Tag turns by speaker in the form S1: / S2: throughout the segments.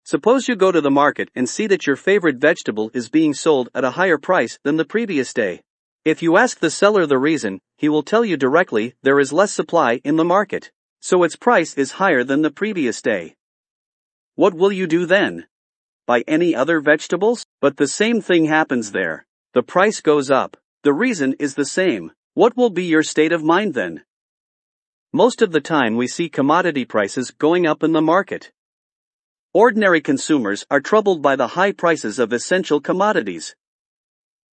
S1: Suppose you go to the market and see that your favorite vegetable is being sold at a higher price than the previous day. If you ask the seller the reason, he will tell you directly there is less supply in the market, so its price is higher than the previous day. What will you do then? Buy any other vegetables? But the same thing happens there. The price goes up. The reason is the same. What will be your state of mind then? Most of the time we see commodity prices going up in the market. Ordinary consumers are troubled by the high prices of essential commodities.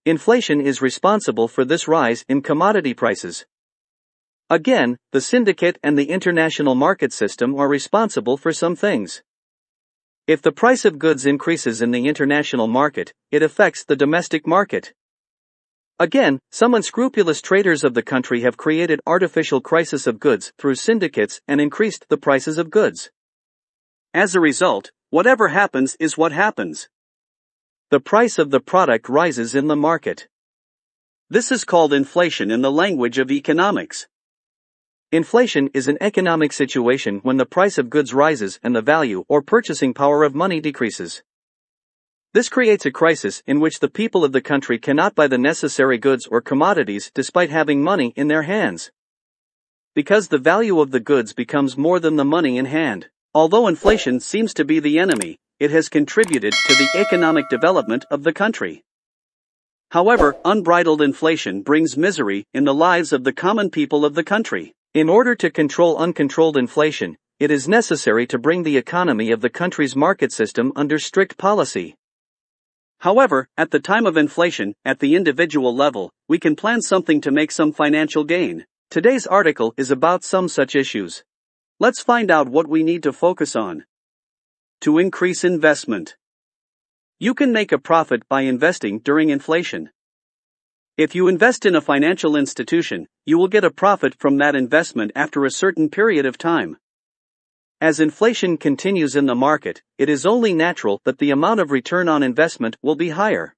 S1: Inflation is responsible for this rise in commodity prices. Again, the syndicate and the international market system are responsible for some things. If the price of goods increases in the international market, it affects the domestic market. Again, some unscrupulous traders of the country have created artificial crisis of goods through syndicates and increased the prices of goods. As a result, whatever happens is what happens. The price of the product rises in the market. This is called inflation in the language of economics. Inflation is an economic situation when the price of goods rises and the value or purchasing power of money decreases. This creates a crisis in which the people of the country cannot buy the necessary goods or commodities despite having money in their hands. Because the value of the goods becomes more than the money in hand. Although inflation seems to be the enemy, it has contributed to the economic development of the country. However, unbridled inflation brings misery in the lives of the common people of the country. In order to control uncontrolled inflation, it is necessary to bring the economy of the country's market system under strict policy. However, at the time of inflation, at the individual level, we can plan something to make some financial gain. Today's article is about some such issues. Let's find out what we need to focus on. To increase investment. You can make a profit by investing during inflation. If you invest in a financial institution, you will get a profit from that investment after a certain period of time. As inflation continues in the market, it is only natural that the amount of return on investment will be higher.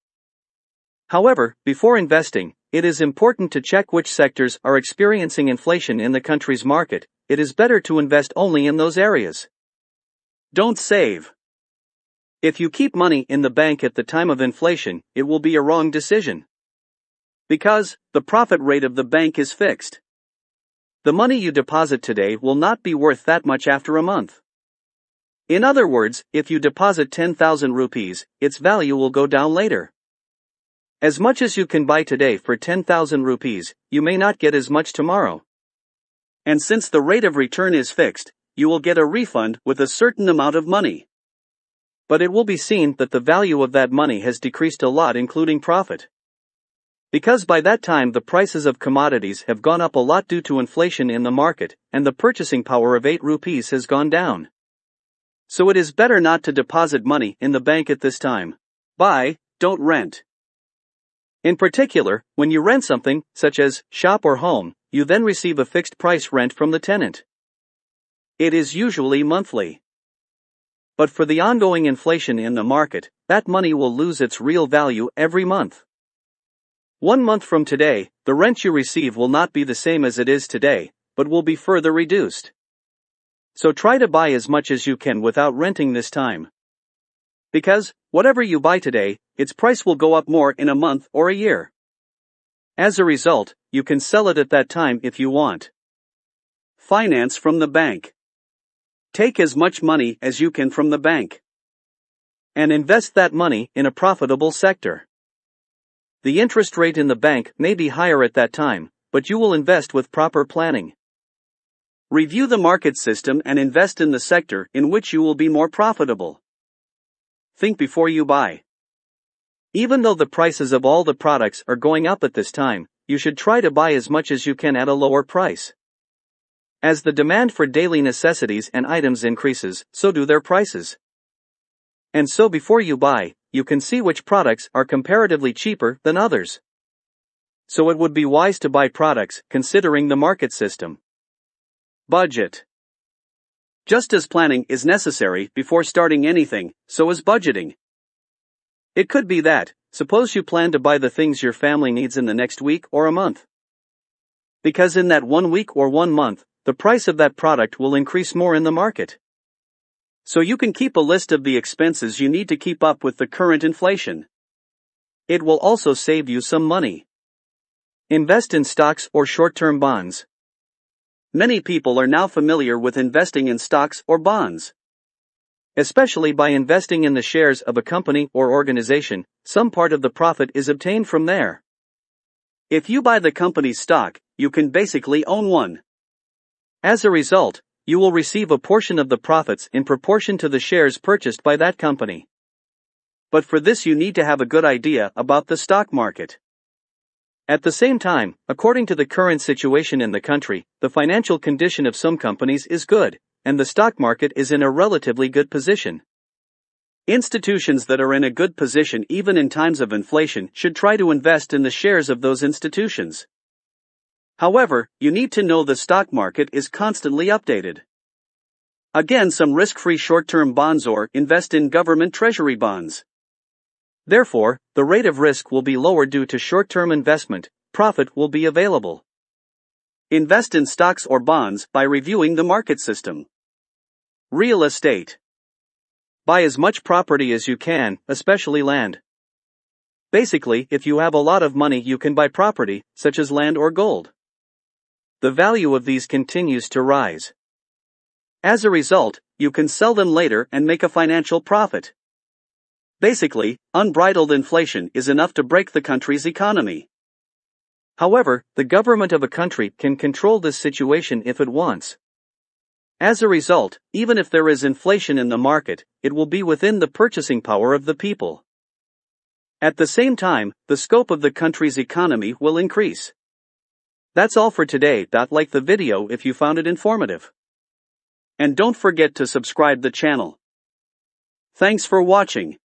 S1: However, before investing, it is important to check which sectors are experiencing inflation in the country's market. It is better to invest only in those areas. Don't save. If you keep money in the bank at the time of inflation, it will be a wrong decision. Because the profit rate of the bank is fixed. The money you deposit today will not be worth that much after a month. In other words, if you deposit 10,000 rupees, its value will go down later. As much as you can buy today for 10,000 rupees, you may not get as much tomorrow. And since the rate of return is fixed, you will get a refund with a certain amount of money. But it will be seen that the value of that money has decreased a lot, including profit. Because by that time the prices of commodities have gone up a lot due to inflation in the market, and the purchasing power of 8 rupees has gone down. So it is better not to deposit money in the bank at this time. Buy, don't rent. In particular, when you rent something, such as shop or home, you then receive a fixed price rent from the tenant. It is usually monthly. But for the ongoing inflation in the market, that money will lose its real value every month. 1 month from today, the rent you receive will not be the same as it is today, but will be further reduced. So try to buy as much as you can without renting this time. Because, whatever you buy today, its price will go up more in a month or a year. As a result, you can sell it at that time if you want. Finance from the bank. Take as much money as you can from the bank. And invest that money in a profitable sector. The interest rate in the bank may be higher at that time, but you will invest with proper planning. Review the market system and invest in the sector in which you will be more profitable. Think before you buy. Even though the prices of all the products are going up at this time, you should try to buy as much as you can at a lower price. As the demand for daily necessities and items increases, so do their prices. And so before you buy, you can see which products are comparatively cheaper than others. So it would be wise to buy products considering the market system. Budget. Just as planning is necessary before starting anything, so is budgeting. It could be that, suppose you plan to buy the things your family needs in the next week or a month. Because in that 1 week or 1 month, the price of that product will increase more in the market. So you can keep a list of the expenses you need to keep up with the current inflation. It will also save you some money. Invest in stocks or short-term bonds. Many people are now familiar with investing in stocks or bonds. Especially by investing in the shares of a company or organization, some part of the profit is obtained from there. If you buy the company's stock, you can basically own one. As a result, you will receive a portion of the profits in proportion to the shares purchased by that company. But for this you need to have a good idea about the stock market. At the same time, according to the current situation in the country, the financial condition of some companies is good, and the stock market is in a relatively good position. Institutions that are in a good position even in times of inflation should try to invest in the shares of those institutions. However, you need to know the stock market is constantly updated. Again, some risk-free short-term bonds or invest in government treasury bonds. Therefore, the rate of risk will be lower due to short-term investment, profit will be available. Invest in stocks or bonds by reviewing the market system. Real estate. Buy as much property as you can, especially land. Basically, if you have a lot of money you can buy property, such as land or gold. The value of these continues to rise. As a result, you can sell them later and make a financial profit. Basically, unbridled inflation is enough to break the country's economy. However, the government of a country can control this situation if it wants. As a result, even if there is inflation in the market, it will be within the purchasing power of the people. At the same time, the scope of the country's economy will increase. That's all for today. Like the video if you found it informative. And don't forget to subscribe the channel. Thanks for watching.